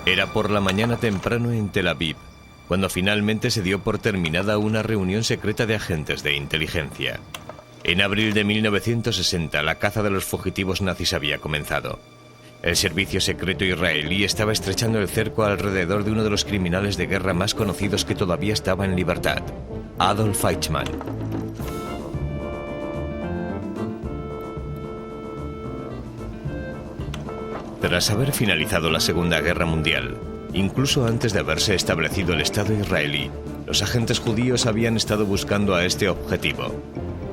Era por la mañana temprano en Tel Aviv, cuando finalmente se dio por terminada una reunión secreta de agentes de inteligencia. En abril de 1960, la caza de los fugitivos nazis había comenzado. El servicio secreto israelí estaba estrechando el cerco alrededor de uno de los criminales de guerra más conocidos que todavía estaba en libertad, Adolf Eichmann. Tras haber finalizado la Segunda Guerra Mundial, incluso antes de haberse establecido el Estado israelí, los agentes judíos habían estado buscando a este objetivo.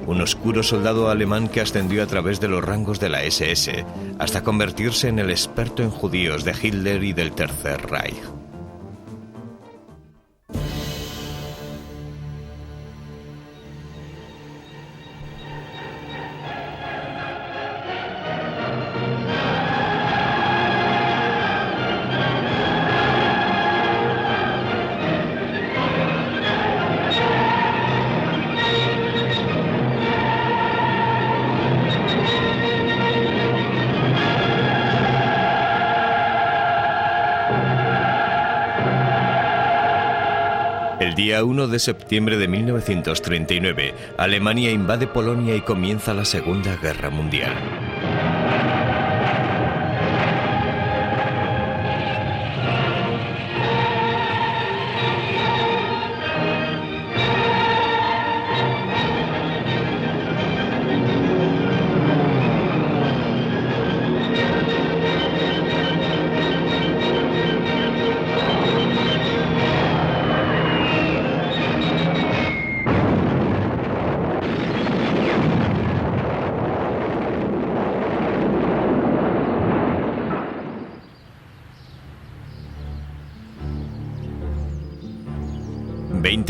Un oscuro soldado alemán que ascendió a través de los rangos de la SS hasta convertirse en el experto en judíos de Hitler y del Tercer Reich. El día 1 de septiembre de 1939, Alemania invade Polonia y comienza la Segunda Guerra Mundial.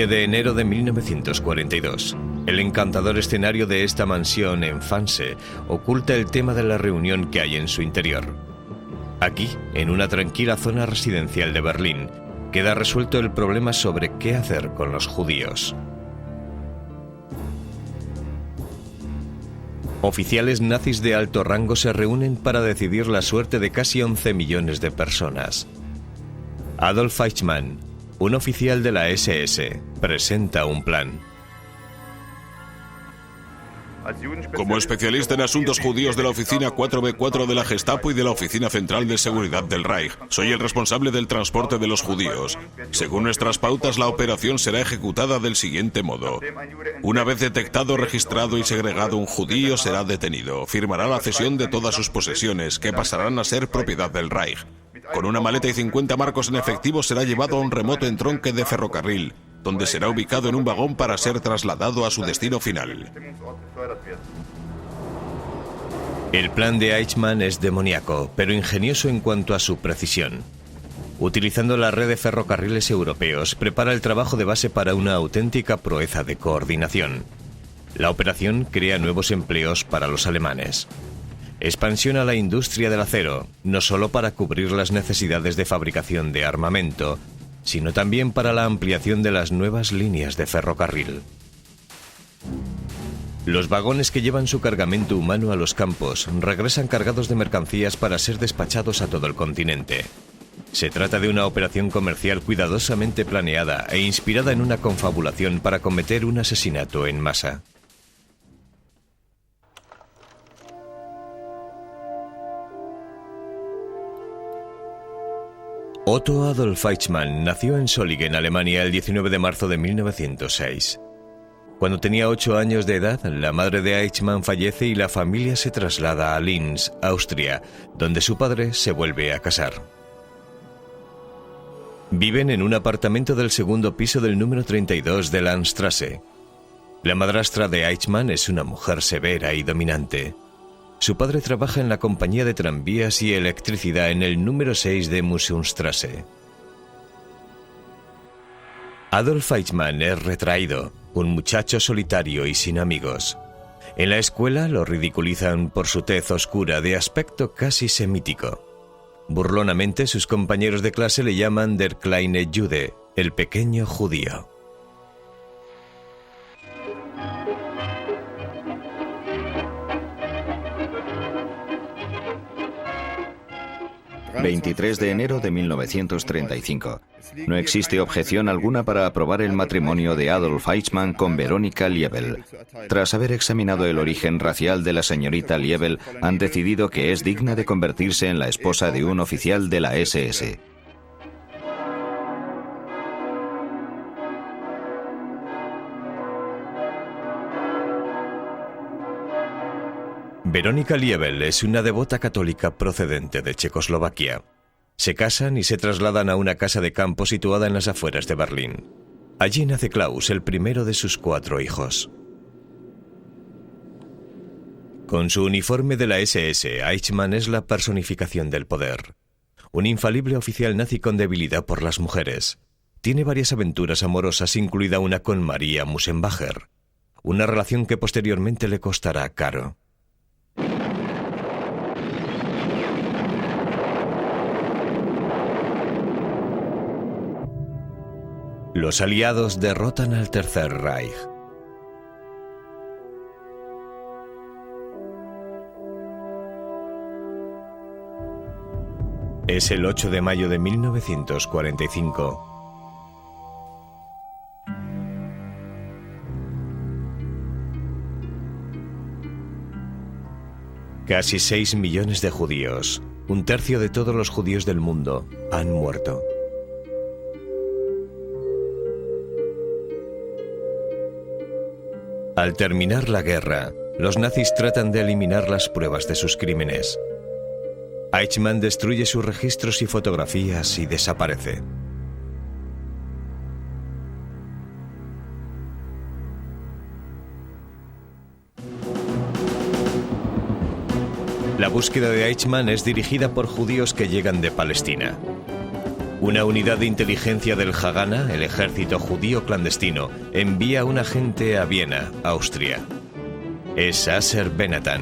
De enero de 1942. El encantador escenario de esta mansión en Fanse oculta el tema de la reunión que hay en su interior. Aquí, en una tranquila zona residencial de Berlín, queda resuelto el problema sobre qué hacer con los judíos. Oficiales nazis de alto rango se reúnen para decidir la suerte de casi 11 millones de personas. Adolf Eichmann, un oficial de la SS, presenta un plan. Como especialista en asuntos judíos de la Oficina 4B4 de la Gestapo y de la Oficina Central de Seguridad del Reich, soy el responsable del transporte de los judíos. Según nuestras pautas, la operación será ejecutada del siguiente modo. Una vez detectado, registrado y segregado un judío, será detenido. Firmará la cesión de todas sus posesiones, que pasarán a ser propiedad del Reich. Con una maleta y 50 marcos en efectivo será llevado a un remoto entronque de ferrocarril, donde será ubicado en un vagón para ser trasladado a su destino final. El plan de Eichmann es demoníaco, pero ingenioso en cuanto a su precisión. Utilizando la red de ferrocarriles europeos, prepara el trabajo de base para una auténtica proeza de coordinación. La operación crea nuevos empleos para los alemanes. Expansiona la industria del acero, no solo para cubrir las necesidades de fabricación de armamento, sino también para la ampliación de las nuevas líneas de ferrocarril. Los vagones que llevan su cargamento humano a los campos regresan cargados de mercancías para ser despachados a todo el continente. Se trata de una operación comercial cuidadosamente planeada e inspirada en una confabulación para cometer un asesinato en masa. Otto Adolf Eichmann nació en Solingen, Alemania, el 19 de marzo de 1906. Cuando tenía 8 años de edad, la madre de Eichmann fallece y la familia se traslada a Linz, Austria, donde su padre se vuelve a casar. Viven en un apartamento del segundo piso del número 32 de Landstrasse. La madrastra de Eichmann es una mujer severa y dominante. Su padre trabaja en la compañía de tranvías y electricidad en el número 6 de Museumstrasse. Adolf Eichmann es retraído, un muchacho solitario y sin amigos. En la escuela lo ridiculizan por su tez oscura de aspecto casi semítico. Burlonamente sus compañeros de clase le llaman Der kleine Jude, el pequeño judío. 23 de enero de 1935. No existe objeción alguna para aprobar el matrimonio de Adolf Eichmann con Veronika Liebel. Tras haber examinado el origen racial de la señorita Liebel, han decidido que es digna de convertirse en la esposa de un oficial de la SS. Veronika Liebel es una devota católica procedente de Checoslovaquia. Se casan y se trasladan a una casa de campo situada en las afueras de Berlín. Allí nace Klaus, el primero de sus 4 hijos. Con su uniforme de la SS, Eichmann es la personificación del poder. Un infalible oficial nazi con debilidad por las mujeres. Tiene varias aventuras amorosas, incluida una con Maria Musenbacher. Una relación que posteriormente le costará caro. Los aliados derrotan al Tercer Reich. Es el 8 de mayo de 1945. Casi 6 millones de judíos, un tercio de todos los judíos del mundo, han muerto. Al terminar la guerra, los nazis tratan de eliminar las pruebas de sus crímenes. Eichmann destruye sus registros y fotografías y desaparece. La búsqueda de Eichmann es dirigida por judíos que llegan de Palestina. Una unidad de inteligencia del Haganah, el ejército judío clandestino, envía a un agente a Viena, Austria. Es Asher Benatan,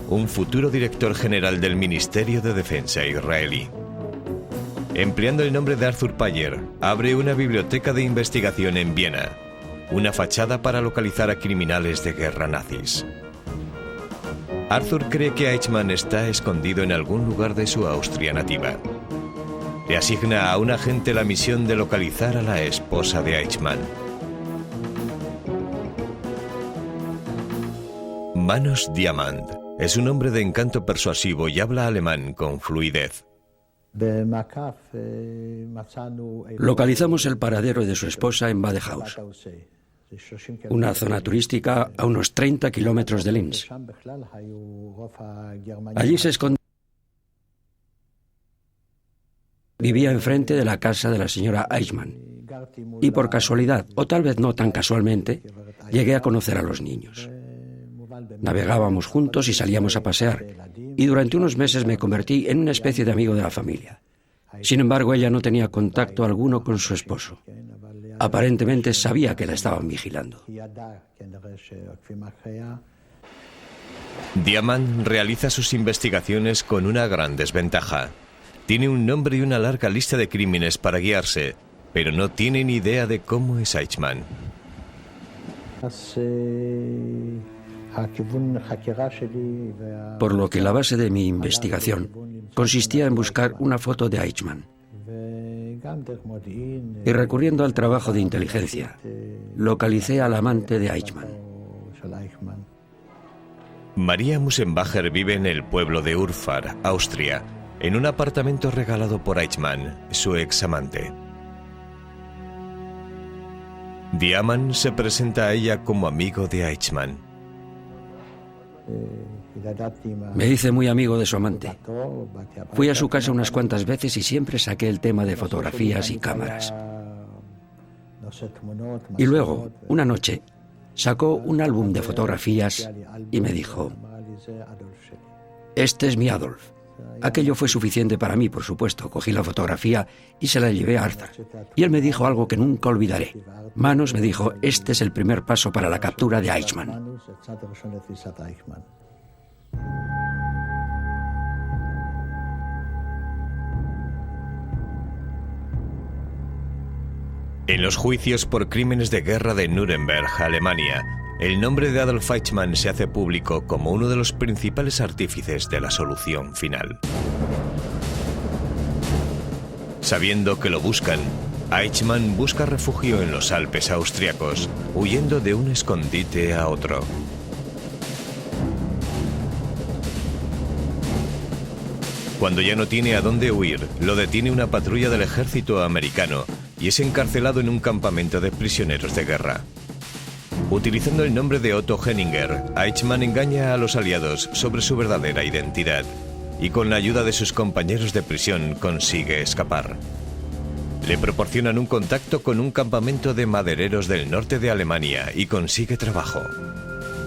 un futuro director general del Ministerio de Defensa israelí. Empleando el nombre de Arthur Payer, abre una biblioteca de investigación en Viena, una fachada para localizar a criminales de guerra nazis. Arthur cree que Eichmann está escondido en algún lugar de su Austria nativa. Le asigna a un agente la misión de localizar a la esposa de Eichmann. Manos Diamant es un hombre de encanto persuasivo y habla alemán con fluidez. Localizamos el paradero de su esposa en Badehaus, una zona turística a unos 30 kilómetros de Linz. Allí se esconde. Vivía enfrente de la casa de la señora Eichmann. Y por casualidad, o tal vez no tan casualmente, llegué a conocer a los niños. Navegábamos juntos y salíamos a pasear, y durante unos meses me convertí en una especie de amigo de la familia. Sin embargo, ella no tenía contacto alguno con su esposo. Aparentemente sabía que la estaban vigilando. Diamant realiza sus investigaciones con una gran desventaja. Tiene un nombre y una larga lista de crímenes para guiarse, pero no tiene ni idea de cómo es Eichmann. Por lo que la base de mi investigación consistía en buscar una foto de Eichmann. Y recurriendo al trabajo de inteligencia, localicé al amante de Eichmann. Maria Musenbacher vive en el pueblo de Urfahr, Austria, en un apartamento regalado por Eichmann, su examante. Diamant se presenta a ella como amigo de Eichmann. Me hice muy amigo de su amante. Fui a su casa unas cuantas veces y siempre saqué el tema de fotografías y cámaras. Y luego, una noche, sacó un álbum de fotografías y me dijo: "Este es mi Adolf". Aquello fue suficiente para mí, por supuesto. Cogí la fotografía y se la llevé a Arthur. Y él me dijo algo que nunca olvidaré. Manos me dijo: "Este es el primer paso para la captura de Eichmann". En los juicios por crímenes de guerra de Nuremberg, Alemania, el nombre de Adolf Eichmann se hace público como uno de los principales artífices de la solución final. Sabiendo que lo buscan, Eichmann busca refugio en los Alpes austriacos, huyendo de un escondite a otro. Cuando ya no tiene a dónde huir, lo detiene una patrulla del ejército americano y es encarcelado en un campamento de prisioneros de guerra. Utilizando el nombre de Otto Henninger, Eichmann engaña a los aliados sobre su verdadera identidad y con la ayuda de sus compañeros de prisión consigue escapar. Le proporcionan un contacto con un campamento de madereros del norte de Alemania y consigue trabajo.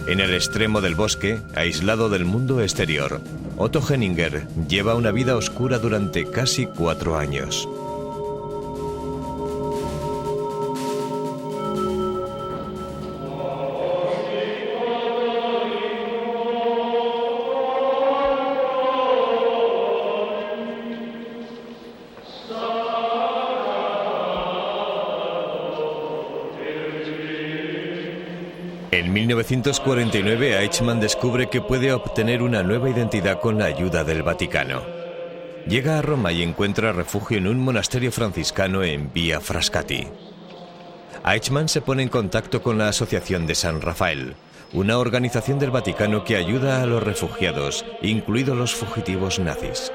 En el extremo del bosque, aislado del mundo exterior, Otto Henninger lleva una vida oscura durante casi 4 años. En 1949, Eichmann descubre que puede obtener una nueva identidad con la ayuda del Vaticano. Llega a Roma y encuentra refugio en un monasterio franciscano en Via Frascati. Eichmann se pone en contacto con la Asociación de San Rafael, una organización del Vaticano que ayuda a los refugiados, incluidos los fugitivos nazis.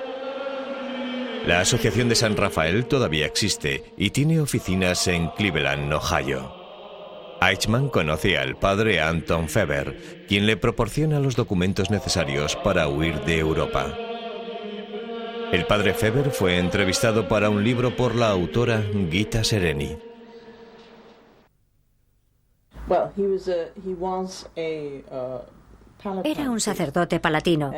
La Asociación de San Rafael todavía existe y tiene oficinas en Cleveland, Ohio. Eichmann conoce al padre Anton Feber, quien le proporciona los documentos necesarios para huir de Europa. El padre Feber fue entrevistado para un libro por la autora Gita Sereni. Era un sacerdote palatino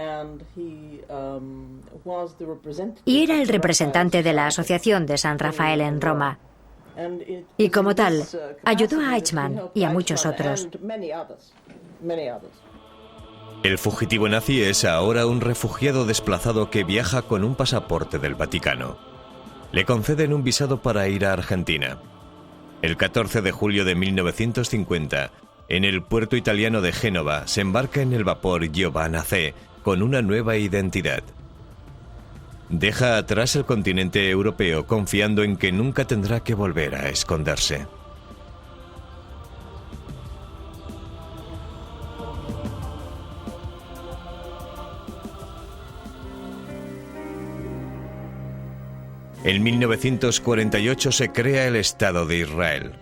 y era el representante de la Asociación de San Rafael en Roma. Y como tal, ayudó a Eichmann y a muchos otros. El fugitivo nazi es ahora un refugiado desplazado que viaja con un pasaporte del Vaticano. Le conceden un visado para ir a Argentina. El 14 de julio de 1950, en el puerto italiano de Génova, se embarca en el vapor Giovanna C. con una nueva identidad. Deja atrás el continente europeo confiando en que nunca tendrá que volver a esconderse. En 1948 se crea el Estado de Israel.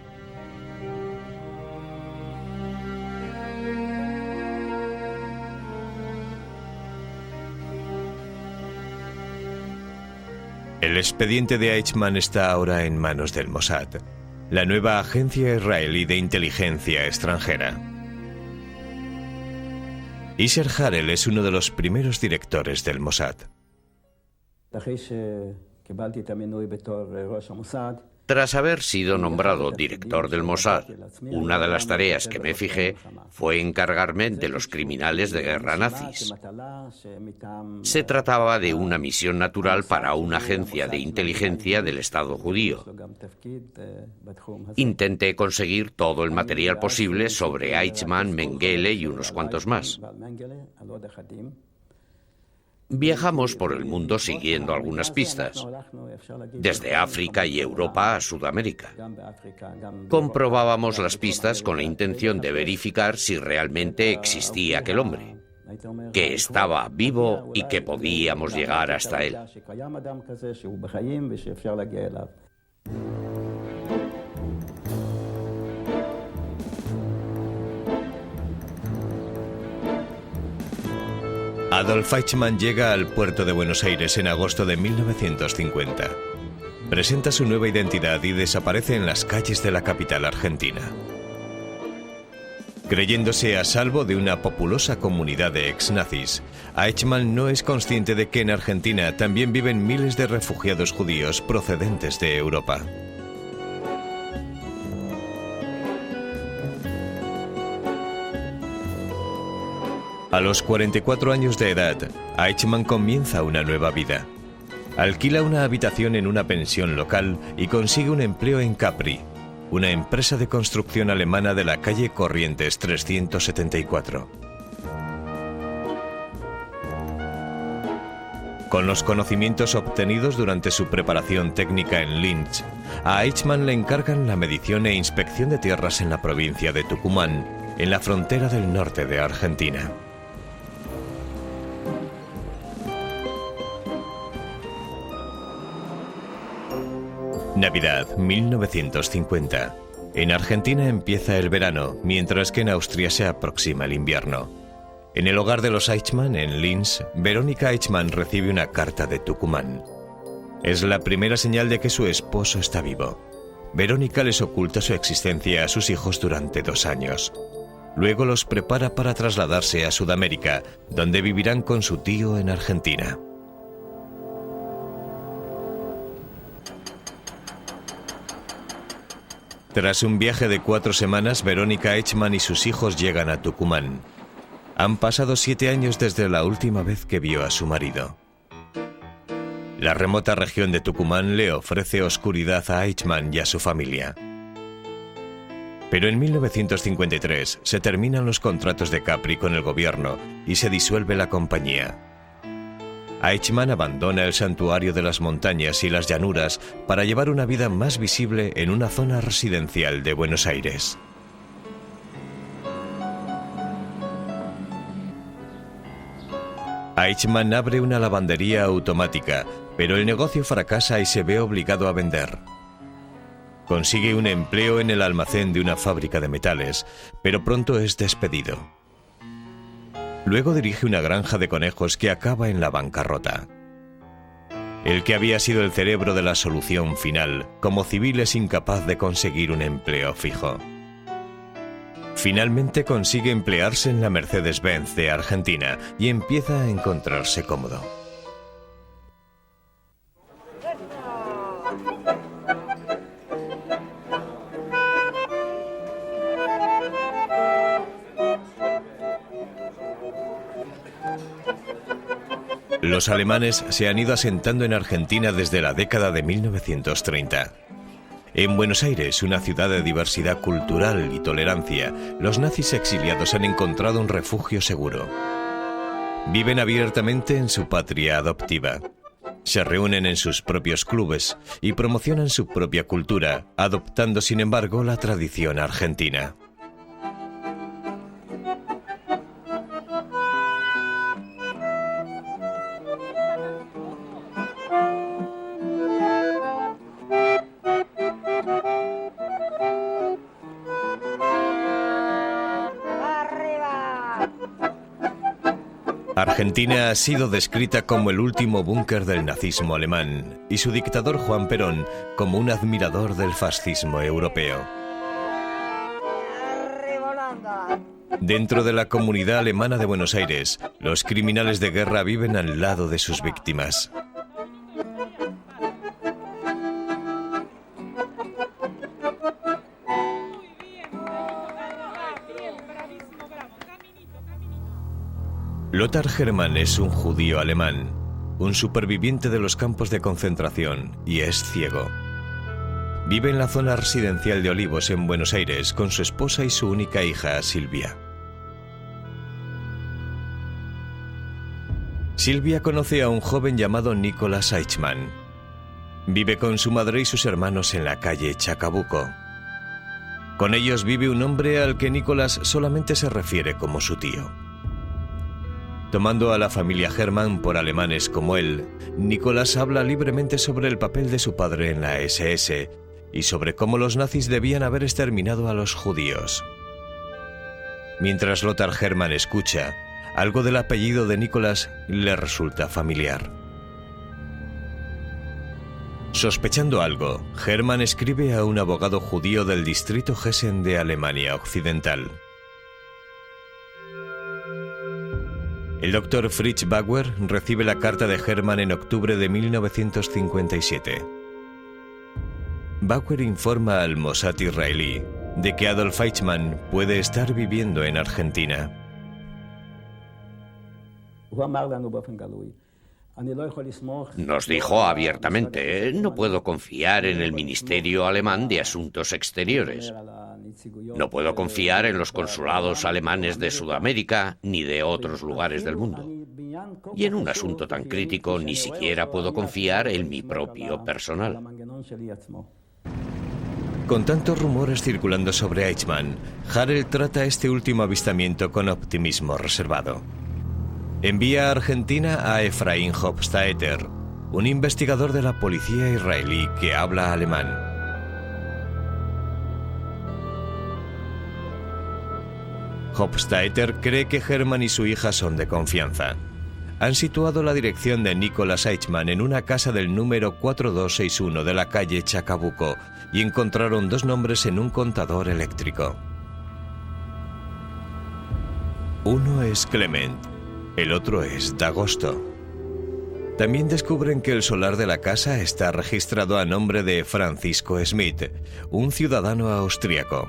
El expediente de Eichmann está ahora en manos del Mossad, la nueva agencia israelí de inteligencia extranjera. Isher Harel es uno de los primeros directores del Mossad. Tras haber sido nombrado director del Mossad, una de las tareas que me fijé fue encargarme de los criminales de guerra nazis. Se trataba de una misión natural para una agencia de inteligencia del Estado judío. Intenté conseguir todo el material posible sobre Eichmann, Mengele y unos cuantos más. Viajamos por el mundo siguiendo algunas pistas, desde África y Europa a Sudamérica. Comprobábamos las pistas con la intención de verificar si realmente existía aquel hombre, que estaba vivo y que podíamos llegar hasta él. Adolf Eichmann llega al puerto de Buenos Aires en agosto de 1950. Presenta su nueva identidad y desaparece en las calles de la capital argentina. Creyéndose a salvo de una populosa comunidad de ex-nazis, Eichmann no es consciente de que en Argentina también viven miles de refugiados judíos procedentes de Europa. A los 44 años de edad, Eichmann comienza una nueva vida. Alquila una habitación en una pensión local y consigue un empleo en Capri, una empresa de construcción alemana de la calle Corrientes 374. Con los conocimientos obtenidos durante su preparación técnica en Linz, a Eichmann le encargan la medición e inspección de tierras en la provincia de Tucumán, en la frontera del norte de Argentina. Navidad 1950. En Argentina empieza el verano, mientras que en Austria se aproxima el invierno. En el hogar de los Eichmann, en Linz, Verónica Eichmann recibe una carta de Tucumán. Es la primera señal de que su esposo está vivo. Verónica les oculta su existencia a sus hijos durante 2 años. Luego los prepara para trasladarse a Sudamérica, donde vivirán con su tío en Argentina. Tras un viaje de 4 semanas, Verónica Eichmann y sus hijos llegan a Tucumán. Han pasado 7 años desde la última vez que vio a su marido. La remota región de Tucumán le ofrece oscuridad a Eichmann y a su familia. Pero en 1953 se terminan los contratos de Capri con el gobierno y se disuelve la compañía. Eichmann abandona el santuario de las montañas y las llanuras para llevar una vida más visible en una zona residencial de Buenos Aires. Eichmann abre una lavandería automática, pero el negocio fracasa y se ve obligado a vender. Consigue un empleo en el almacén de una fábrica de metales, pero pronto es despedido. Luego dirige una granja de conejos que acaba en la bancarrota. El que había sido el cerebro de la solución final, como civil es incapaz de conseguir un empleo fijo. Finalmente consigue emplearse en la Mercedes-Benz de Argentina y empieza a encontrarse cómodo. Los alemanes se han ido asentando en Argentina desde la década de 1930. En Buenos Aires, una ciudad de diversidad cultural y tolerancia, los nazis exiliados han encontrado un refugio seguro. Viven abiertamente en su patria adoptiva. Se reúnen en sus propios clubes y promocionan su propia cultura, adoptando sin embargo la tradición argentina. Argentina ha sido descrita como el último búnker del nazismo alemán y su dictador Juan Perón como un admirador del fascismo europeo. Dentro de la comunidad alemana de Buenos Aires, los criminales de guerra viven al lado de sus víctimas. Lothar Hermann es un judío alemán, un superviviente de los campos de concentración, y es ciego. Vive en la zona residencial de Olivos en Buenos Aires con su esposa y su única hija, Silvia. Silvia conoce a un joven llamado Nicolás Eichmann. Vive con su madre y sus hermanos en la calle Chacabuco. Con ellos vive un hombre al que Nicolás solamente se refiere como su tío. Tomando a la familia Hermann por alemanes como él, Nicolás habla libremente sobre el papel de su padre en la SS y sobre cómo los nazis debían haber exterminado a los judíos. Mientras Lothar Hermann escucha, algo del apellido de Nicolás le resulta familiar. Sospechando algo, Hermann escribe a un abogado judío del distrito Hessen de Alemania Occidental. El doctor Fritz Bauer recibe la carta de Hermann en octubre de 1957. Bauer informa al Mossad israelí de que Adolf Eichmann puede estar viviendo en Argentina. Nos dijo abiertamente, no puedo confiar en el Ministerio Alemán de Asuntos Exteriores. No puedo confiar en los consulados alemanes de Sudamérica ni de otros lugares del mundo. Y en un asunto tan crítico ni siquiera puedo confiar en mi propio personal. Con tantos rumores circulando sobre Eichmann, Harel trata este último avistamiento con optimismo reservado. Envía a Argentina a Efraín Hofstadter, un investigador de la policía israelí que habla alemán. Hofstadter cree que Hermann y su hija son de confianza. Han situado la dirección de Nicholas Eichmann en una casa del número 4261 de la calle Chacabuco y encontraron 2 nombres en un contador eléctrico. Uno es Clement, el otro es D'Agosto. También descubren que el solar de la casa está registrado a nombre de Francisco Schmidt, un ciudadano austríaco.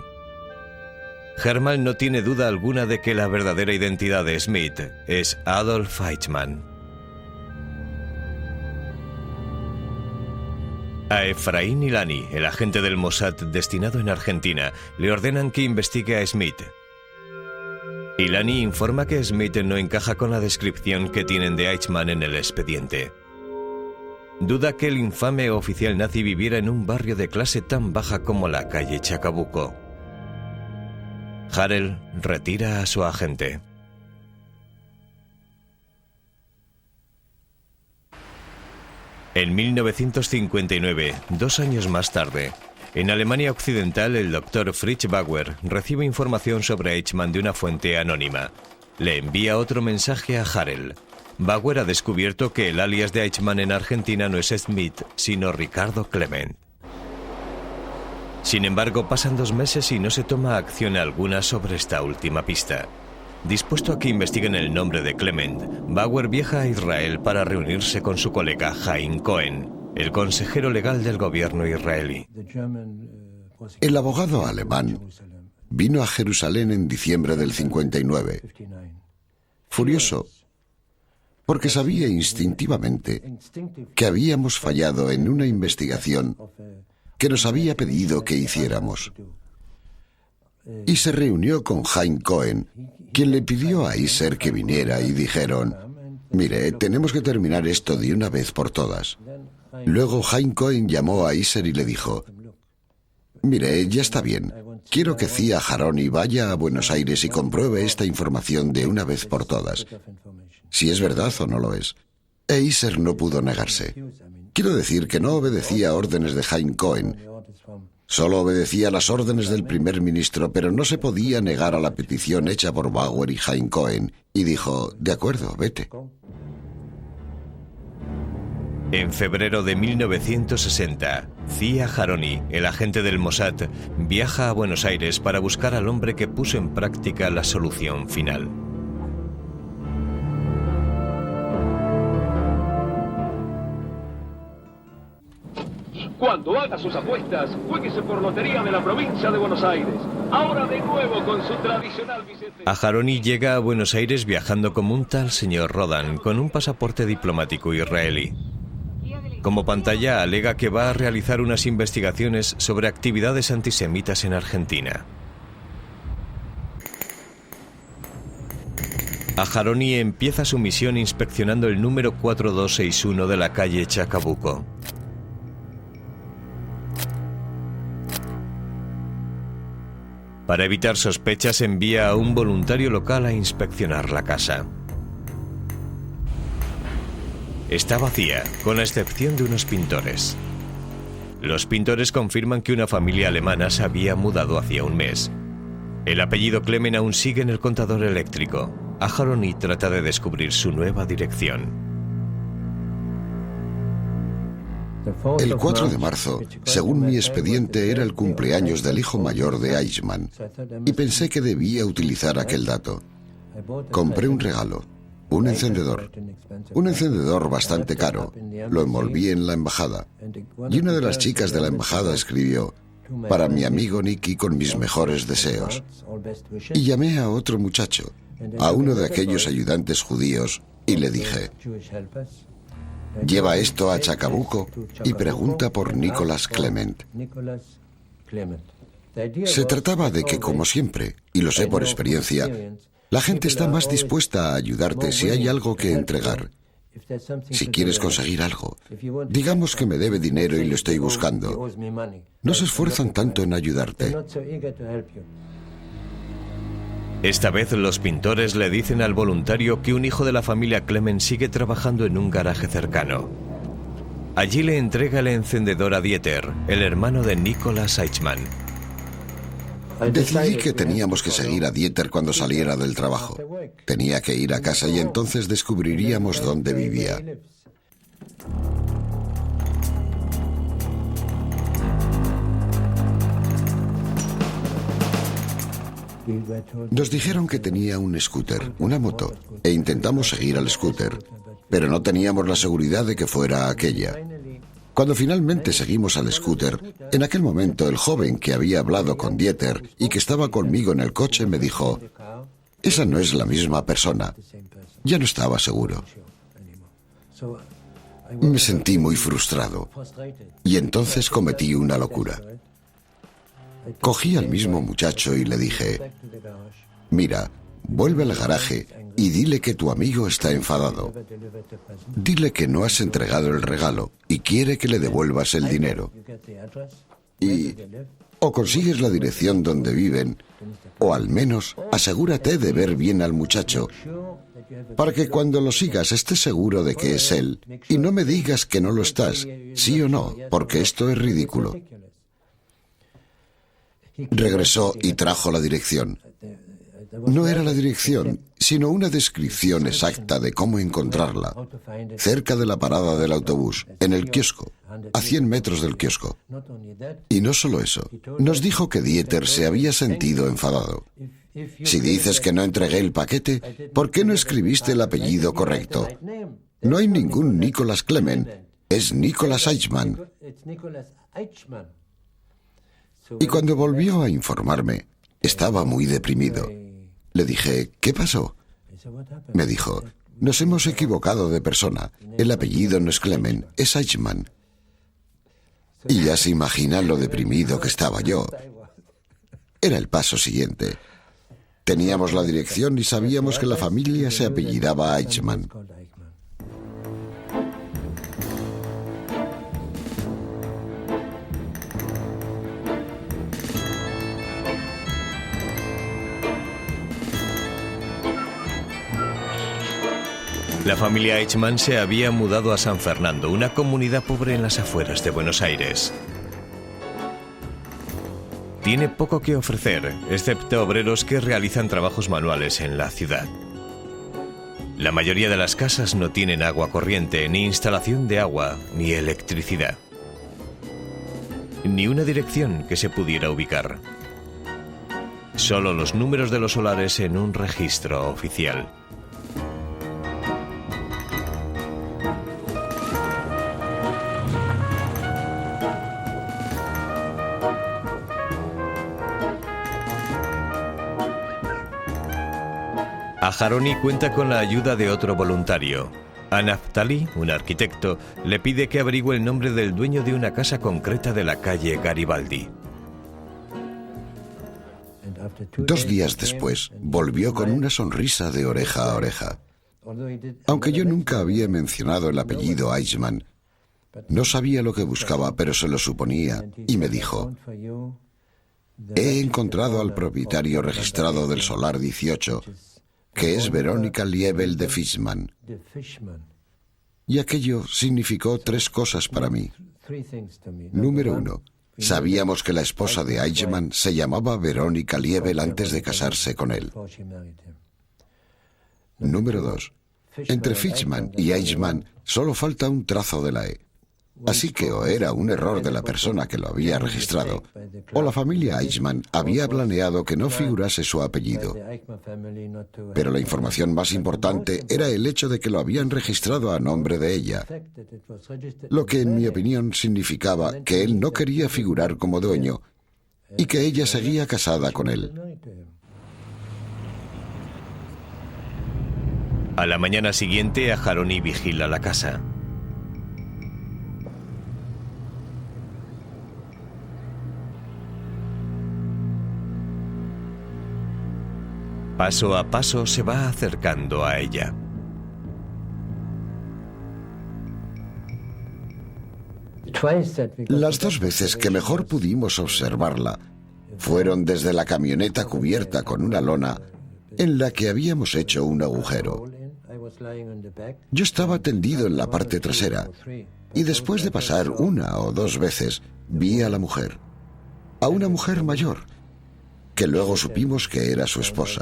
Hermann no tiene duda alguna de que la verdadera identidad de Schmidt es Adolf Eichmann. A Efraín Ilani, el agente del Mossad destinado en Argentina, le ordenan que investigue a Schmidt. Ilani informa que Schmidt no encaja con la descripción que tienen de Eichmann en el expediente. Duda que el infame oficial nazi viviera en un barrio de clase tan baja como la calle Chacabuco. Harel retira a su agente. En 1959, 2 años más tarde, en Alemania Occidental, el doctor Fritz Bauer recibe información sobre Eichmann de una fuente anónima. Le envía otro mensaje a Harel. Bauer ha descubierto que el alias de Eichmann en Argentina no es Schmidt, sino Ricardo Clement. Sin embargo, pasan 2 meses y no se toma acción alguna sobre esta última pista. Dispuesto a que investiguen el nombre de Clement, Bauer viaja a Israel para reunirse con su colega Haim Cohen, el consejero legal del gobierno israelí. El abogado alemán vino a Jerusalén en diciembre del 59, furioso, porque sabía instintivamente que habíamos fallado en una investigación que nos había pedido que hiciéramos. Y se reunió con Haim Cohen, quien le pidió a Iser que viniera, y dijeron: mire, tenemos que terminar esto de una vez por todas. Luego Haim Cohen llamó a Iser y le dijo: mire, ya está bien, quiero que Zia Haroni vaya a Buenos Aires y compruebe esta información de una vez por todas, si es verdad o no lo es. E Iser no pudo negarse. Quiero decir que no obedecía órdenes de Haim Cohen, solo obedecía las órdenes del primer ministro, pero no se podía negar a la petición hecha por Bauer y Haim Cohen, y dijo: de acuerdo, vete. En febrero de 1960, Zia Haroni, el agente del Mossad, viaja a Buenos Aires para buscar al hombre que puso en práctica la solución final. Cuando haga sus apuestas, juéguese por Lotería de la provincia de Buenos Aires. Ahora de nuevo con su tradicional billete. A Haroni llega a Buenos Aires viajando como un tal señor Rodan, con un pasaporte diplomático israelí. Como pantalla alega que va a realizar unas investigaciones sobre actividades antisemitas en Argentina. A Haroni empieza su misión inspeccionando el número 4261 de la calle Chacabuco. Para evitar sospechas, envía a un voluntario local a inspeccionar la casa. Está vacía, con la excepción de unos pintores. Los pintores confirman que una familia alemana se había mudado hacía un mes. El apellido Clement aún sigue en el contador eléctrico. A Haroni trata de descubrir su nueva dirección. El 4 de marzo, según mi expediente, era el cumpleaños del hijo mayor de Eichmann, y pensé que debía utilizar aquel dato. Compré un regalo, un encendedor bastante caro, lo envolví en la embajada, y una de las chicas de la embajada escribió: para mi amigo Nicky, con mis mejores deseos. Y llamé a otro muchacho, a uno de aquellos ayudantes judíos, y le dije: lleva esto a Chacabuco y pregunta por Nicholas Clement. Se trataba de que, como siempre, y lo sé por experiencia, La gente está más dispuesta a ayudarte si hay algo que entregar. Si quieres conseguir algo, digamos que me debe dinero y lo estoy buscando, no se esfuerzan tanto en ayudarte. Esta vez los pintores le dicen al voluntario que un hijo de la familia Clement sigue trabajando en un garaje cercano. Allí le entrega el encendedor a Dieter, el hermano de Nicholas Eichmann. Decidí que teníamos que seguir a Dieter cuando saliera del trabajo. Tenía que ir a casa y entonces descubriríamos dónde vivía. Nos dijeron que tenía un scooter, una moto, e intentamos seguir al scooter, pero no teníamos la seguridad de que fuera aquella. Cuando finalmente seguimos al scooter, en aquel momento el joven que había hablado con Dieter y que estaba conmigo en el coche me dijo: esa no es la misma persona. Ya no estaba seguro. Me sentí muy frustrado y entonces cometí una locura. Cogí al mismo muchacho y le dije: mira, vuelve al garaje y dile que tu amigo está enfadado. Dile que no has entregado el regalo y quiere que le devuelvas el dinero. Y o consigues la dirección donde viven, o al menos asegúrate de ver bien al muchacho, para que cuando lo sigas estés seguro de que es él, y no me digas que no lo estás, sí o no, porque esto es ridículo. Regresó y trajo la dirección. No era la dirección, sino una descripción exacta de cómo encontrarla. Cerca de la parada del autobús, en el kiosco, a 100 metros del kiosco. Y no solo eso, nos dijo que Dieter se había sentido enfadado. Si dices que no entregué el paquete, ¿por qué no escribiste el apellido correcto? No hay ningún Nicholas Clement, es Nicholas Eichmann. Y cuando volvió a informarme, estaba muy deprimido. Le dije: ¿qué pasó? Me dijo: nos hemos equivocado de persona. El apellido no es Clement, es Eichmann. Y ya se imagina lo deprimido que estaba yo. Era el paso siguiente. Teníamos la dirección y sabíamos que la familia se apellidaba Eichmann. La familia Eichmann se había mudado a San Fernando, una comunidad pobre en las afueras de Buenos Aires. Tiene poco que ofrecer, excepto obreros que realizan trabajos manuales en la ciudad. La mayoría de las casas no tienen agua corriente, ni instalación de agua, ni electricidad. Ni una dirección que se pudiera ubicar. Solo los números de los solares en un registro oficial. Aharoni cuenta con la ayuda de otro voluntario. A Naftali, un arquitecto, le pide que averigüe el nombre del dueño de una casa concreta de la calle Garibaldi. 2 días después, volvió con una sonrisa de oreja a oreja. Aunque yo nunca había mencionado el apellido Eichmann, no sabía lo que buscaba, pero se lo suponía, y me dijo: he encontrado al propietario registrado del Solar 18, que es Verónica Liebel de Fishman. Y aquello significó 3 cosas para mí. Número 1. Sabíamos que la esposa de Eichmann se llamaba Verónica Liebel antes de casarse con él. Número 2. Entre Fishman y Eichmann solo falta un trazo de la E. Así que o era un error de la persona que lo había registrado, o la familia Eichmann había planeado que no figurase su apellido. Pero la información más importante era el hecho de que lo habían registrado a nombre de ella, lo que en mi opinión significaba que él no quería figurar como dueño y que ella seguía casada con él. A la mañana siguiente, Aharoni vigila la casa. Paso a paso se va acercando a ella. Las 2 veces que mejor pudimos observarla fueron desde la camioneta cubierta con una lona en la que habíamos hecho un agujero. Yo estaba tendido en la parte trasera y después de pasar 1 o 2 veces vi a la mujer, a una mujer mayor, que luego supimos que era su esposa.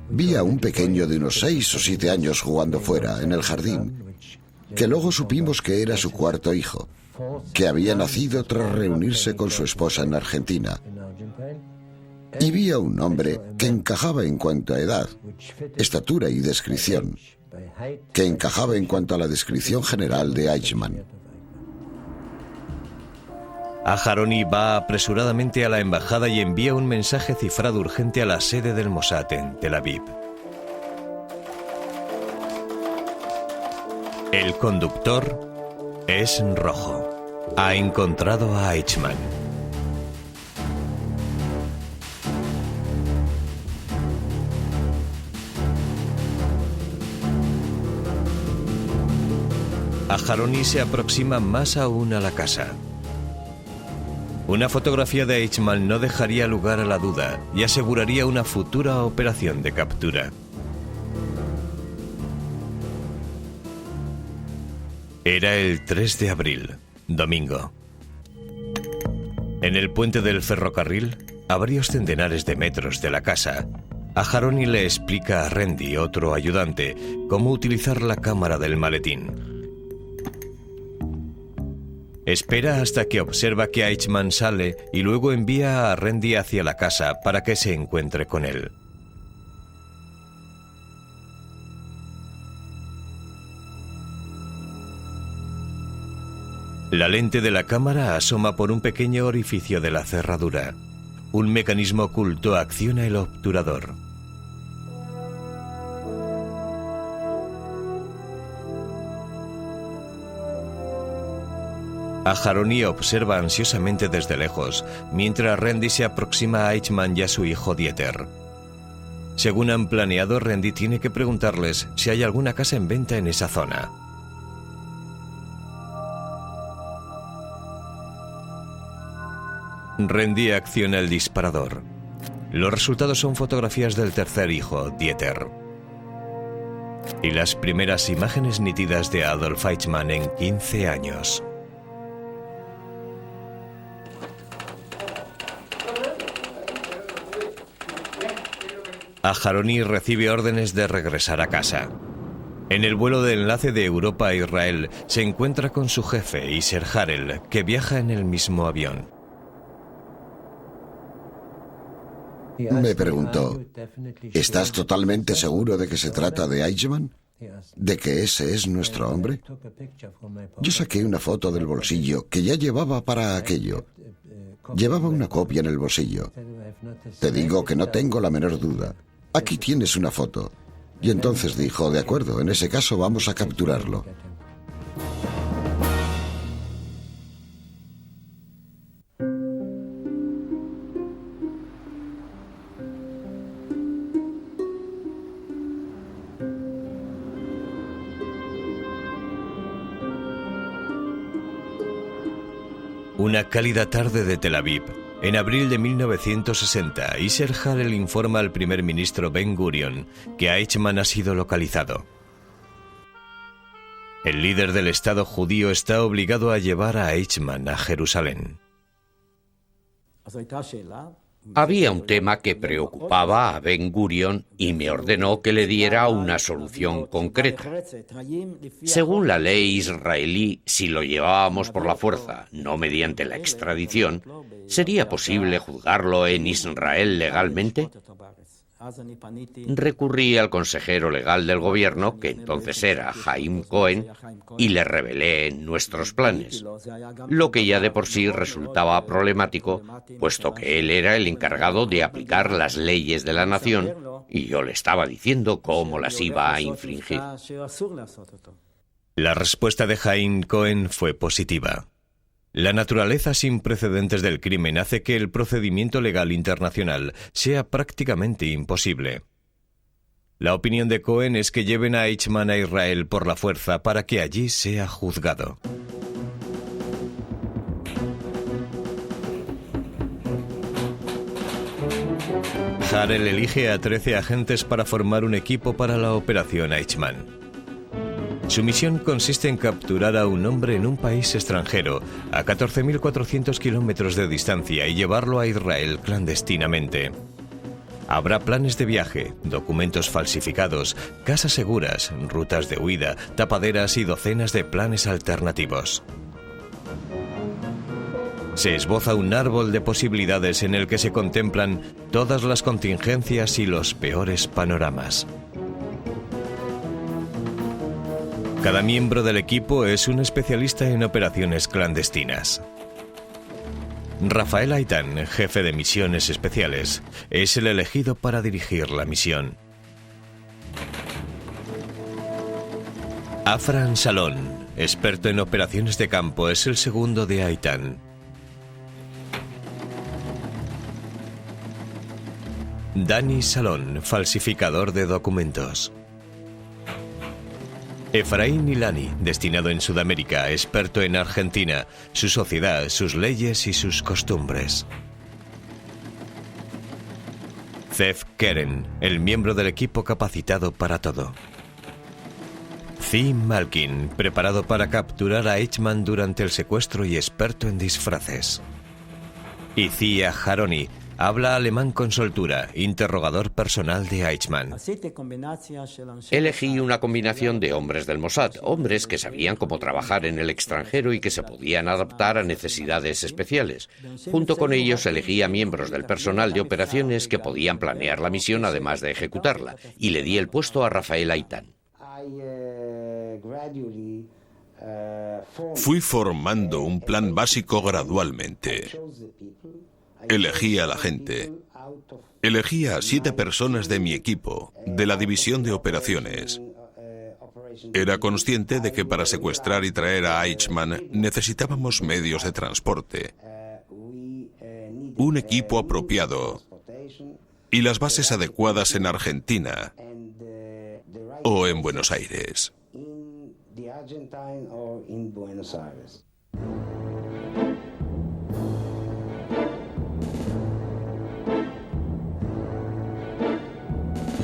Vi a un pequeño de unos 6 o 7 años jugando fuera, en el jardín, que luego supimos que era su 4º hijo, que había nacido tras reunirse con su esposa en Argentina. Y vi a un hombre que encajaba en cuanto a edad, estatura y descripción, que encajaba en cuanto a la descripción general de Eichmann. Aharoni va apresuradamente a la embajada y envía un mensaje cifrado urgente a la sede del Mossad en Tel Aviv. El conductor es rojo. Ha encontrado a Eichmann. Aharoni se aproxima más aún a la casa. Una fotografía de Eichmann no dejaría lugar a la duda y aseguraría una futura operación de captura. Era el 3 de abril, domingo. En el puente del ferrocarril, a varios centenares de metros de la casa, Aharoni le explica a Randy, otro ayudante, cómo utilizar la cámara del maletín. Espera hasta que observa que Eichmann sale y luego envía a Randy hacia la casa para que se encuentre con él. La lente de la cámara asoma por un pequeño orificio de la cerradura. Un mecanismo oculto acciona el obturador. Aharoni observa ansiosamente desde lejos, mientras Randy se aproxima a Eichmann y a su hijo Dieter. Según han planeado, Randy tiene que preguntarles si hay alguna casa en venta en esa zona. Randy acciona el disparador. Los resultados son fotografías del tercer hijo, Dieter. Y las primeras imágenes nítidas de Adolf Eichmann en 15 años. Aharoni recibe órdenes de regresar a casa. En el vuelo de enlace de Europa a Israel se encuentra con su jefe, Iser Harel, que viaja en el mismo avión. Me preguntó, ¿estás totalmente seguro de que se trata de Eichmann? ¿De que ese es nuestro hombre? Yo saqué una foto del bolsillo que ya llevaba para aquello. Llevaba una copia en el bolsillo. Te digo que no tengo la menor duda. Aquí tienes una foto. Y entonces dijo, de acuerdo, en ese caso vamos a capturarlo. Una cálida tarde de Tel Aviv, en abril de 1960, Iser Harel informa al primer ministro Ben Gurion que Eichmann ha sido localizado. El líder del Estado judío está obligado a llevar a Eichmann a Jerusalén. Había un tema que preocupaba a Ben Gurion y me ordenó que le diera una solución concreta. Según la ley israelí, si lo llevábamos por la fuerza, no mediante la extradición, ¿sería posible juzgarlo en Israel legalmente? Recurrí al consejero legal del gobierno, que entonces era Haim Cohen, y le revelé nuestros planes, lo que ya de por sí resultaba problemático, puesto que él era el encargado de aplicar las leyes de la nación y yo le estaba diciendo cómo las iba a infringir. La respuesta de Haim Cohen fue positiva. La naturaleza sin precedentes del crimen hace que el procedimiento legal internacional sea prácticamente imposible. La opinión de Cohen es que lleven a Eichmann a Israel por la fuerza para que allí sea juzgado. Harel elige a 13 agentes para formar un equipo para la operación Eichmann. Su misión consiste en capturar a un hombre en un país extranjero, a 14.400 kilómetros de distancia, y llevarlo a Israel clandestinamente. Habrá planes de viaje, documentos falsificados, casas seguras, rutas de huida, tapaderas y docenas de planes alternativos. Se esboza un árbol de posibilidades en el que se contemplan todas las contingencias y los peores panoramas. Cada miembro del equipo es un especialista en operaciones clandestinas. Rafael Eitan, jefe de misiones especiales, es el elegido para dirigir la misión. Afran Shalom, experto en operaciones de campo, es el segundo de Eitan. Dani Shalom, falsificador de documentos. Efraín Ilani, destinado en Sudamérica, experto en Argentina, su sociedad, sus leyes y sus costumbres. Zev Keren, el miembro del equipo capacitado para todo. Zim Malkin, preparado para capturar a Eichmann durante el secuestro y experto en disfraces. Y Zia Haroni, habla alemán con soltura, interrogador personal de Eichmann. Elegí una combinación de hombres del Mossad, hombres que sabían cómo trabajar en el extranjero y que se podían adaptar a necesidades especiales. Junto con ellos elegí a miembros del personal de operaciones que podían planear la misión además de ejecutarla, y le di el puesto a Rafael Eitan. Fui formando un plan básico gradualmente. Elegí a la gente. Elegí a 7 personas de mi equipo, de la división de operaciones. Era consciente de que para secuestrar y traer a Eichmann necesitábamos medios de transporte, un equipo apropiado y las bases adecuadas en Argentina o en Buenos Aires.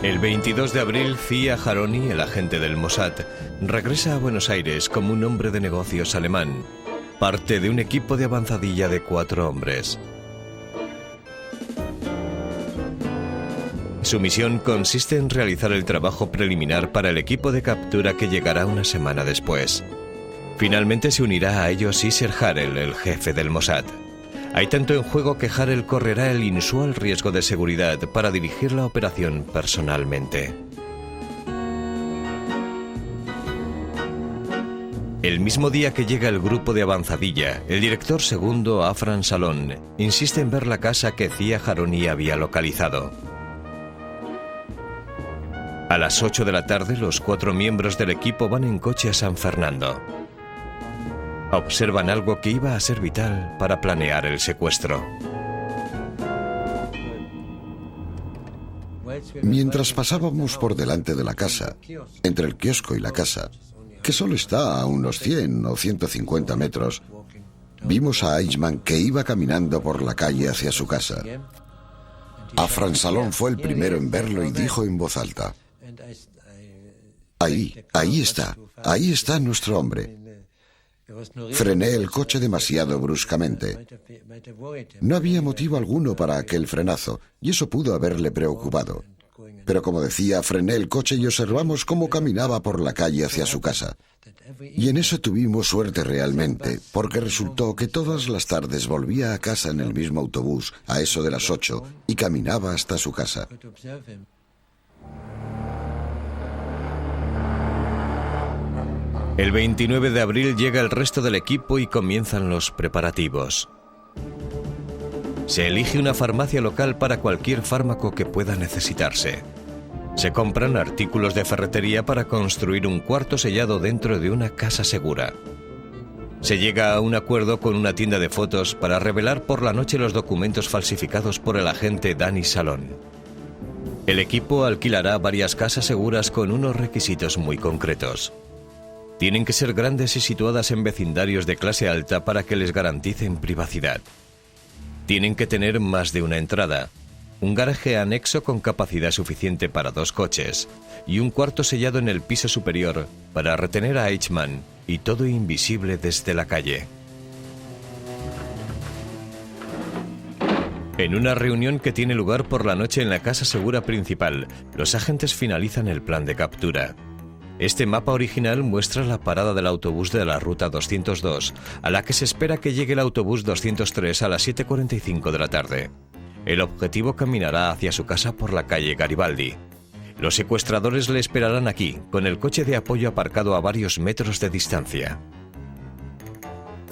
El 22 de abril, Zia Haroni, el agente del Mossad, regresa a Buenos Aires como un hombre de negocios alemán, parte de un equipo de avanzadilla de 4 hombres. Su misión consiste en realizar el trabajo preliminar para el equipo de captura que llegará una semana después. Finalmente se unirá a ellos Isser Harel, el jefe del Mossad. Hay tanto en juego que Harel correrá el inusual riesgo de seguridad para dirigir la operación personalmente. El mismo día que llega el grupo de avanzadilla, el director segundo, Afran Shalom, insiste en ver la casa que Zia Haroni había localizado. A las 8 de la tarde, los 4 miembros del equipo van en coche a San Fernando. Observan algo que iba a ser vital para planear el secuestro. Mientras pasábamos por delante de la casa, entre el kiosco y la casa, que solo está a unos 100 o 150 metros, vimos a Eichmann que iba caminando por la calle hacia su casa. Afran Shalom fue el primero en verlo y dijo en voz alta: ahí está nuestro hombre. Frené el coche demasiado bruscamente. No había motivo alguno para aquel frenazo, y eso pudo haberle preocupado. Pero como decía, frené el coche y observamos cómo caminaba por la calle hacia su casa. Y en eso tuvimos suerte realmente, porque resultó que todas las tardes volvía a casa en el mismo autobús, a eso de las 8, y caminaba hasta su casa. El 29 de abril llega el resto del equipo y comienzan los preparativos. Se elige una farmacia local para cualquier fármaco que pueda necesitarse. Se compran artículos de ferretería para construir un cuarto sellado dentro de una casa segura. Se llega a un acuerdo con una tienda de fotos para revelar por la noche los documentos falsificados por el agente Danny Salón. El equipo alquilará varias casas seguras con unos requisitos muy concretos. Tienen que ser grandes y situadas en vecindarios de clase alta para que les garanticen privacidad. Tienen que tener más de una entrada, un garaje anexo con capacidad suficiente para 2 coches y un cuarto sellado en el piso superior para retener a Eichmann y todo invisible desde la calle. En una reunión que tiene lugar por la noche en la casa segura principal, los agentes finalizan el plan de captura. Este mapa original muestra la parada del autobús de la ruta 202, a la que se espera que llegue el autobús 203 a las 7:45 de la tarde. El objetivo caminará hacia su casa por la calle Garibaldi. Los secuestradores le esperarán aquí, con el coche de apoyo aparcado a varios metros de distancia.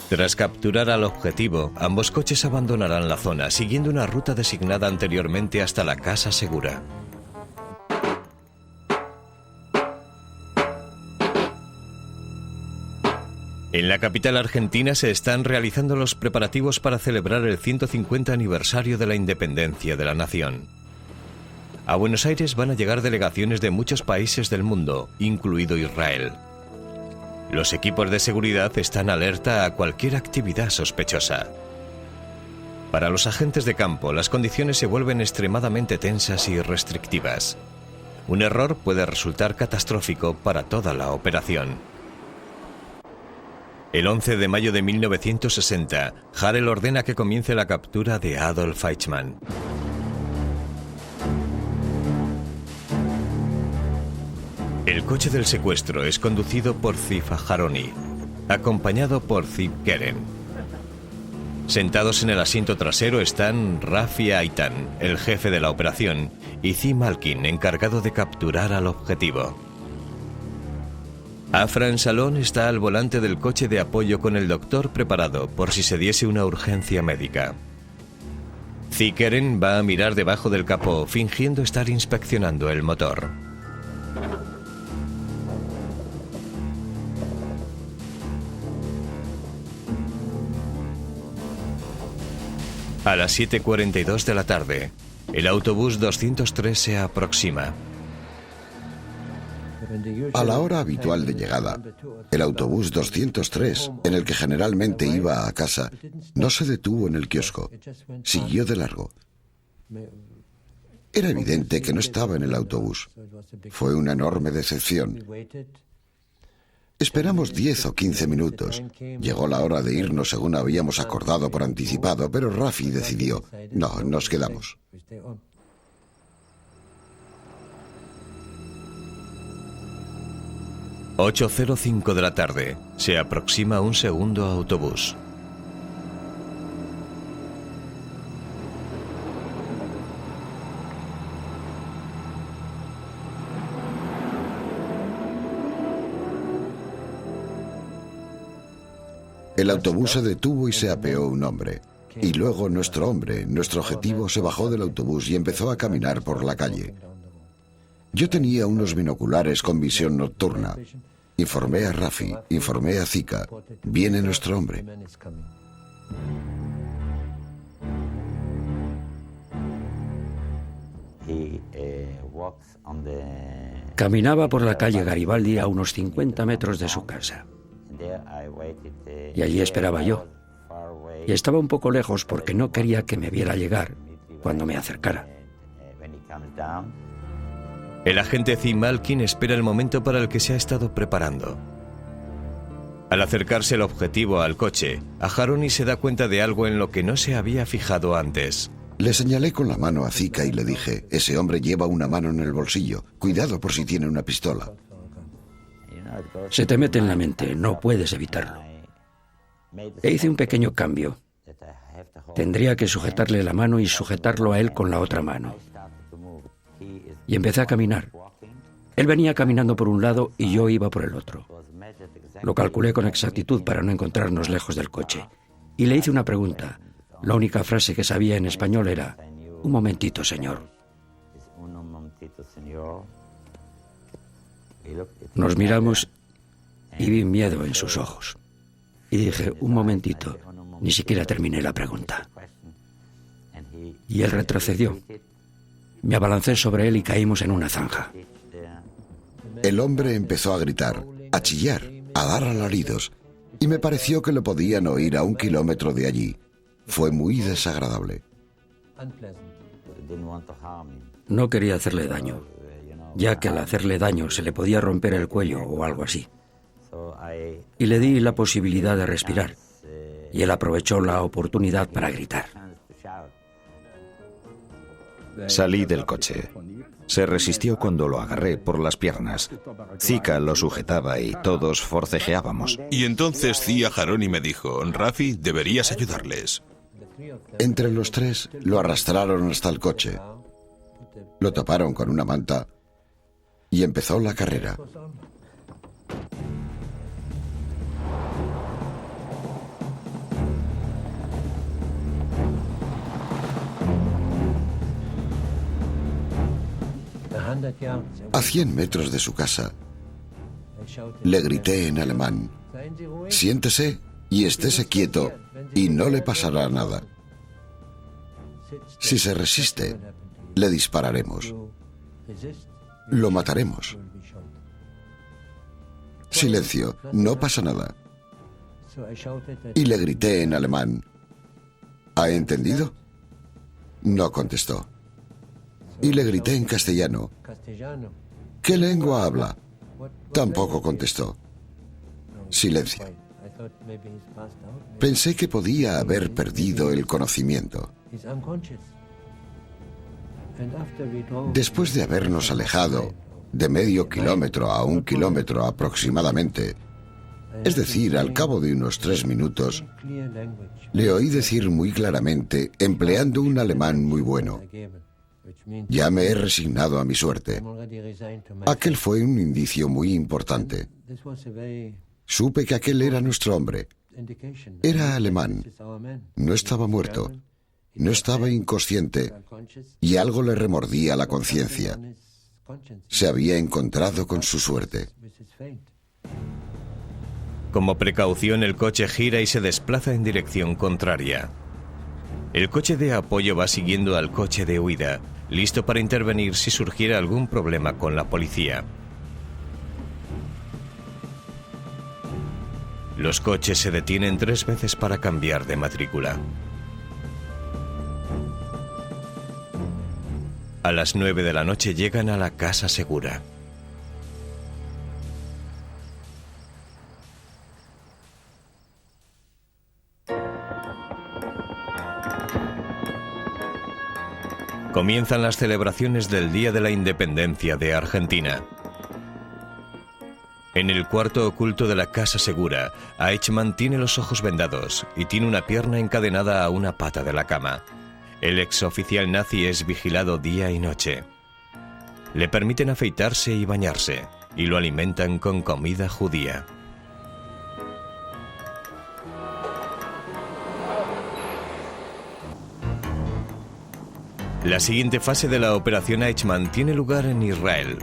Tras capturar al objetivo, ambos coches abandonarán la zona, siguiendo una ruta designada anteriormente hasta la casa segura. En la capital argentina se están realizando los preparativos para celebrar el 150 aniversario de la independencia de la nación. A Buenos Aires van a llegar delegaciones de muchos países del mundo, incluido Israel. Los equipos de seguridad están alerta a cualquier actividad sospechosa. Para los agentes de campo, las condiciones se vuelven extremadamente tensas y restrictivas. Un error puede resultar catastrófico para toda la operación. El 11 de mayo de 1960, Harel ordena que comience la captura de Adolf Eichmann. El coche del secuestro es conducido por Ziv Aharoni, acompañado por Ziv Keren. Sentados en el asiento trasero están Rafi Aitan, el jefe de la operación, y Zi Malkin, encargado de capturar al objetivo. Afran Salón está al volante del coche de apoyo con el doctor preparado por si se diese una urgencia médica. Zi Keren va a mirar debajo del capó, fingiendo estar inspeccionando el motor. A las 7:42 de la tarde, el autobús 203 se aproxima. A la hora habitual de llegada, el autobús 203, en el que generalmente iba a casa, no se detuvo en el kiosco. Siguió de largo. Era evidente que no estaba en el autobús. Fue una enorme decepción. Esperamos 10 o 15 minutos. Llegó la hora de irnos según habíamos acordado por anticipado, pero Rafi decidió, no, nos quedamos. A 8:05 de la tarde, se aproxima un segundo autobús. El autobús se detuvo y se apeó un hombre. Y luego nuestro hombre, nuestro objetivo, se bajó del autobús y empezó a caminar por la calle. Yo tenía unos binoculares con visión nocturna. Informé a Rafi, informé a Zika. Viene nuestro hombre. Caminaba por la calle Garibaldi a unos 50 metros de su casa. Y allí esperaba yo. Y estaba un poco lejos porque no quería que me viera llegar cuando me acercara. El agente Zi Malkin espera el momento para el que se ha estado preparando. Al acercarse el objetivo al coche, Aharoni se da cuenta de algo en lo que no se había fijado antes. Le señalé con la mano a Zika y le dije, ese hombre lleva una mano en el bolsillo. Cuidado por si tiene una pistola. Se te mete en la mente, no puedes evitarlo. E hice un pequeño cambio. Tendría que sujetarle la mano y sujetarlo a él con la otra mano. Y empecé a caminar. Él venía caminando por un lado y yo iba por el otro. Lo calculé con exactitud para no encontrarnos lejos del coche. Y le hice una pregunta. La única frase que sabía en español era, un momentito, señor. Nos miramos y vi miedo en sus ojos. Y dije, un momentito, ni siquiera terminé la pregunta. Y él retrocedió. Me abalancé sobre él y caímos en una zanja. El hombre empezó a gritar, a chillar, a dar alaridos, y me pareció que lo podían oír a 1 kilómetro de allí. Fue muy desagradable. No quería hacerle daño, ya que al hacerle daño se le podía romper el cuello o algo así. Y le di la posibilidad de respirar, y él aprovechó la oportunidad para gritar. Salí del coche. Se resistió cuando lo agarré por las piernas. Zika lo sujetaba y todos forcejeábamos. Y entonces Zia Haroni me dijo, Rafi, deberías ayudarles. Entre los 3 lo arrastraron hasta el coche. Lo taparon con una manta y empezó la carrera. A 100 metros de su casa, le grité en alemán, siéntese y estése quieto y no le pasará nada. Si se resiste, le dispararemos. Lo mataremos. Silencio, no pasa nada. Y le grité en alemán, ¿ha entendido? No contestó. Y le grité en castellano, ¿qué lengua habla? Tampoco contestó. Silencio. Pensé que podía haber perdido el conocimiento. Después de habernos alejado de medio kilómetro a 1 kilómetro aproximadamente, es decir, al cabo de unos 3 minutos, le oí decir muy claramente, empleando un alemán muy bueno, ya me he resignado a mi suerte. Aquel fue un indicio muy importante. Supe que aquel era nuestro hombre. Era alemán. No estaba muerto. No estaba inconsciente. Y algo le remordía la conciencia. Se había encontrado con su suerte. Como precaución, el coche gira y se desplaza en dirección contraria. El coche de apoyo va siguiendo al coche de huida, listo para intervenir si surgiera algún problema con la policía. Los coches se detienen 3 veces para cambiar de matrícula. A las 9 de la noche llegan a la casa segura. Comienzan las celebraciones del Día de la Independencia de Argentina. En el cuarto oculto de la casa segura, Eichmann tiene los ojos vendados y tiene una pierna encadenada a una pata de la cama. El exoficial nazi es vigilado día y noche. Le permiten afeitarse y bañarse, y lo alimentan con comida judía. La siguiente fase de la operación Eichmann tiene lugar en Israel.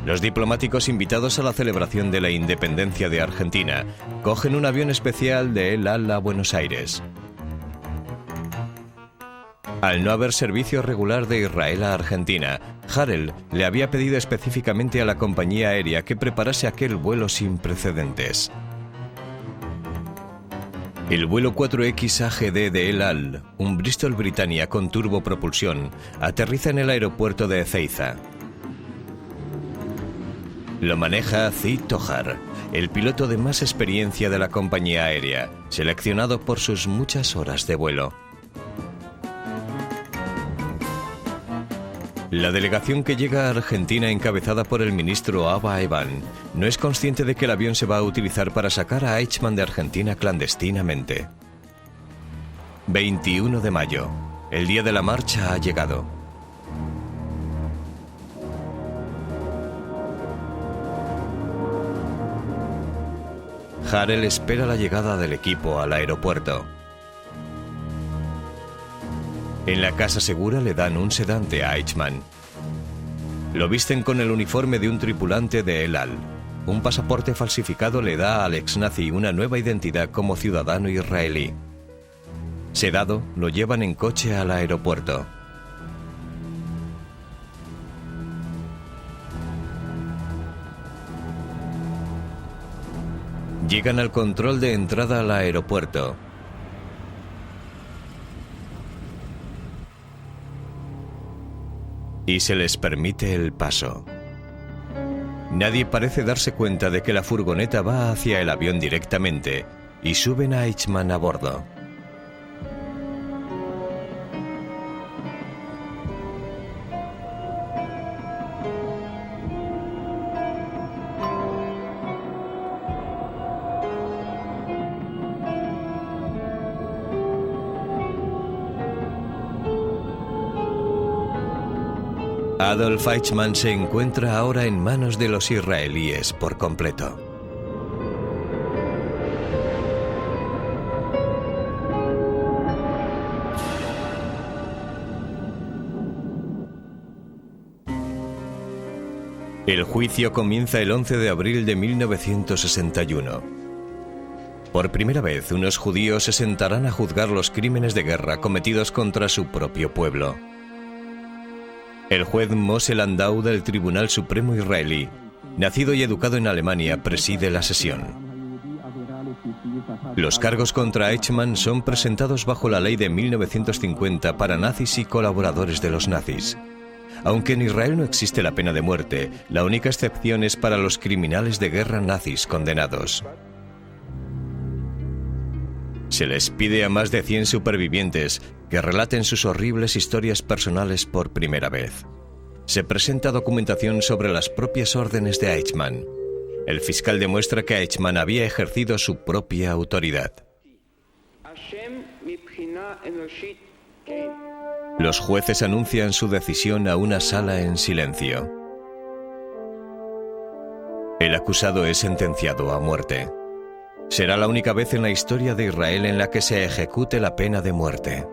Los diplomáticos invitados a la celebración de la independencia de Argentina cogen un avión especial de El Al a Buenos Aires. Al no haber servicio regular de Israel a Argentina, Harel le había pedido específicamente a la compañía aérea que preparase aquel vuelo sin precedentes. El vuelo 4X AGD de El Al, un Bristol Britannia con turbopropulsión, aterriza en el aeropuerto de Ezeiza. Lo maneja Ziv Tohar, el piloto de más experiencia de la compañía aérea, seleccionado por sus muchas horas de vuelo. La delegación que llega a Argentina, encabezada por el ministro Abba Eban, no es consciente de que el avión se va a utilizar para sacar a Eichmann de Argentina clandestinamente. 21 de mayo. El día de la marcha ha llegado. Harel espera la llegada del equipo al aeropuerto. En la casa segura le dan un sedante a Eichmann. Lo visten con el uniforme de un tripulante de El Al. un pasaporte falsificado le da al ex-nazi una nueva identidad como ciudadano israelí. Sedado, lo llevan en coche al aeropuerto. Llegan al control de entrada al aeropuerto. Y se les permite el paso. Nadie parece darse cuenta de que la furgoneta va hacia el avión directamente y suben a Eichmann a bordo. Adolf Eichmann se encuentra ahora en manos de los israelíes por completo. El juicio comienza el 11 de abril de 1961. Por primera vez, unos judíos se sentarán a juzgar los crímenes de guerra cometidos contra su propio pueblo. El juez Moshe Landau del Tribunal Supremo israelí, nacido y educado en Alemania, preside la sesión. Los cargos contra Eichmann son presentados bajo la ley de 1950 para nazis y colaboradores de los nazis. Aunque en Israel no existe la pena de muerte, la única excepción es para los criminales de guerra nazis condenados. Se les pide a más de 100 supervivientes que relaten sus horribles historias personales por primera vez. Se presenta documentación sobre las propias órdenes de Eichmann. El fiscal demuestra que Eichmann había ejercido su propia autoridad. Los jueces anuncian su decisión a una sala en silencio. El acusado es sentenciado a muerte. Será la única vez en la historia de Israel en la que se ejecute la pena de muerte.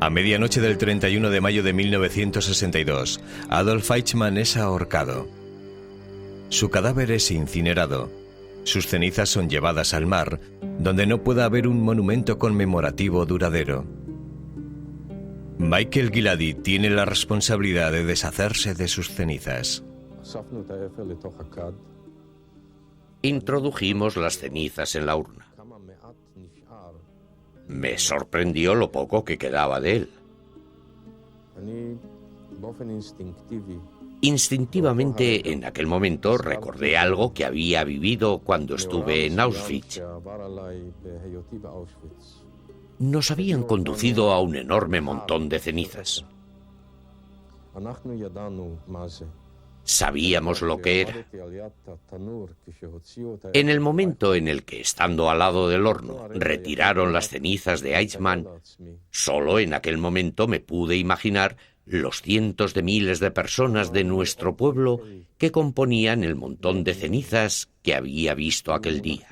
A medianoche del 31 de mayo de 1962, Adolf Eichmann es ahorcado. Su cadáver es incinerado. Sus cenizas son llevadas al mar, donde no puede haber un monumento conmemorativo duradero. Michael Giladi tiene la responsabilidad de deshacerse de sus cenizas. Introdujimos las cenizas en la urna. Me sorprendió lo poco que quedaba de él. Instintivamente, en aquel momento, recordé algo que había vivido cuando estuve en Auschwitz. Nos habían conducido a un enorme montón de cenizas. Sabíamos lo que era. En el momento en el que, estando al lado del horno, retiraron las cenizas de Eichmann, solo en aquel momento me pude imaginar los cientos de miles de personas de nuestro pueblo que componían el montón de cenizas que había visto aquel día.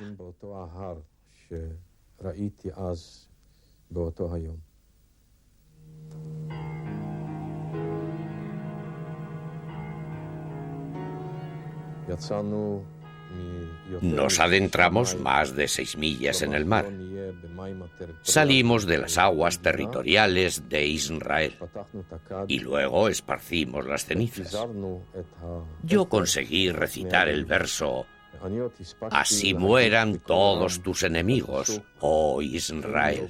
Nos adentramos más de 6 millas en el mar. Salimos de las aguas territoriales de Israel y luego esparcimos las cenizas. Yo conseguí recitar el verso: así mueran todos tus enemigos, oh Israel.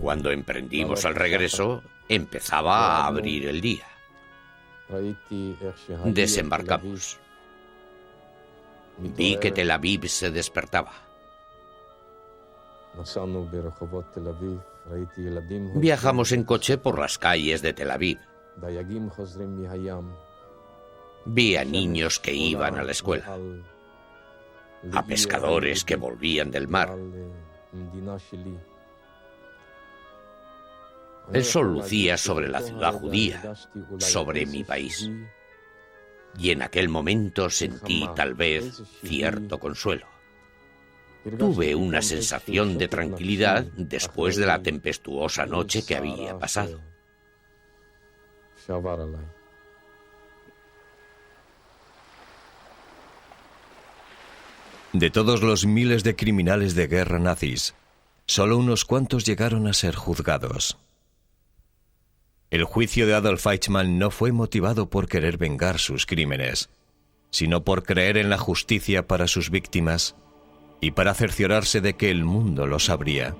Cuando emprendimos el regreso, empezaba a abrir el día. Desembarcamos. Vi que Tel Aviv se despertaba. Viajamos en coche por las calles de Tel Aviv. Vi a niños que iban a la escuela, a pescadores que volvían del mar. El sol lucía sobre la ciudad judía, sobre mi país. Y en aquel momento sentí, tal vez, cierto consuelo. Tuve una sensación de tranquilidad después de la tempestuosa noche que había pasado. De todos los miles de criminales de guerra nazis, solo unos cuantos llegaron a ser juzgados. El juicio de Adolf Eichmann no fue motivado por querer vengar sus crímenes, sino por creer en la justicia para sus víctimas y para cerciorarse de que el mundo lo sabría.